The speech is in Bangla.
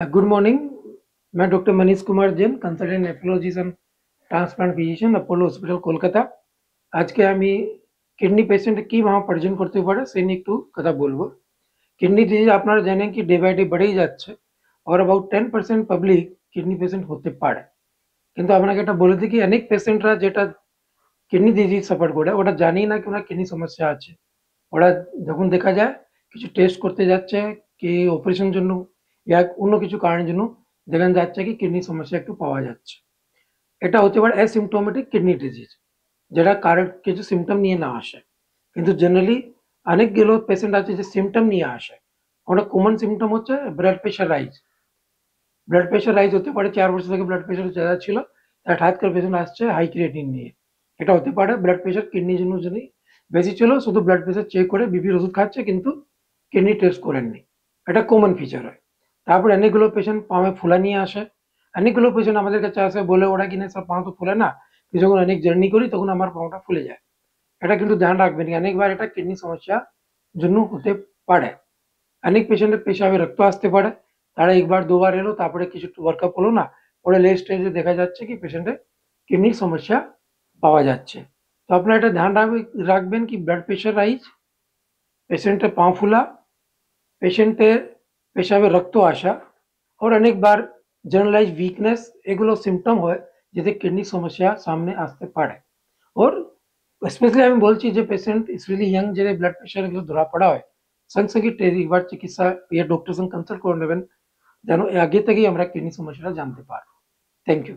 Good morning. मैं doctor Manish Kumar Jain, consultant nephrologist and transplant physician, Apollo hospital Kolkata. আজকে আমি কিডনি পেশেন্ট কিভাবে প্রেজেন্ট করতে পারে সেই নিয়ে একটু কথা বলবো। কিডনি ডিজিজ আপনারা জানেন কি ডে বাই ডে বেড়েই যাচ্ছে, और अबाउट 10% পাবলিক কিডনি পেশেন্ট হতে পারে। কিন্তু আপনাকে এটা বলে দিই কি অনেক পেশেন্টরা যেটা কিডনি ডিজিজ সাফার করে ওটা জানি না কি ওনার কিডনি সমস্যা আছে। ওরা যখন দেখা যায় কিছু টেস্ট করতে যাচ্ছে কি অপারেশন জন্য ইয়া অন্য কিছু কারণের জন্য যেখানে যাচ্ছে কি কিডনি সমস্যা একটু পাওয়া যাচ্ছে। এটা হতে পারে অ্যাসিম্পটোমেটিক কিডনি ডিজিজ, যেটা কারোর কিছু সিমটম নিয়ে না আসে। কিন্তু জেনারেলি অনেকগুলো পেশেন্ট আছে যে সিমটম নিয়ে আসে। ওটা কমন সিমটম হচ্ছে ব্লাড প্রেশার রাইজ হতে পারে। 4 বছর থেকে ব্লাড প্রেশার যারা ছিল হঠাৎ করে পেশেন্ট আসছে হাই ক্রিয়েটিন নিয়ে। এটা হতে পারে ব্লাড প্রেশার কিডনির জন্য যদি বেশি ছিল, শুধু ব্লাড প্রেশার চেক করে বিপির ওষুধ খাচ্ছে কিন্তু কিডনি টেস্ট করেননি। এটা কমন ফিচার হয়। তারপরে অনেকগুলো পেশেন্ট পায়ে ফোলা নিয়ে আসে। অনেকগুলো পেশেন্ট আমাদের কাছে আসে বলে ওরা কিনা স্যার পা তো ফুলে না, কিন্তু যখন অনেক জার্নি করি তখন আমার পাটা ফুলে যায়। এটা কিন্তু ধ্যান রাখবেন, অনেকবার এটা কিডনি সমস্যা জন্য হতে পারে। অনেক পেশেন্টের পেশাবে রক্ত আসতে পারে, তারা একবার দুবার এলো তারপরে কিছু ওয়ার্কআপ হলো না, পরে লেট স্টেজে দেখা যাচ্ছে কি পেশেন্টের কিডনির সমস্যা পাওয়া যাচ্ছে। তো আপনারা এটা ধ্যান রাখবেন কি ব্লাড প্রেশার রাইজ, পেশেন্টের পা ফোলা, পেশেন্টের পেশাবে রক্ত আসা, और অনেক বার জেনারেলাইজ উইকনেস, এগুলো সিমটম হয় যেতে কিডনি সমস্যা সামনে আসতে পারে। और স্পেশালি আমি বলছি যে পেশেন্ট স্পেশালি ইয়াং যে ব্লাড প্রেশার এগুলো ধরা পড়া হয়, সঙ্গে সঙ্গে একবার চিকিৎসা ইয়া ডক্টরের সঙ্গে কনসাল্ট করে নেবেন, যেন আগে থেকেই আমরা কিডনি সমস্যাটা জানতে পারবো। Thank you.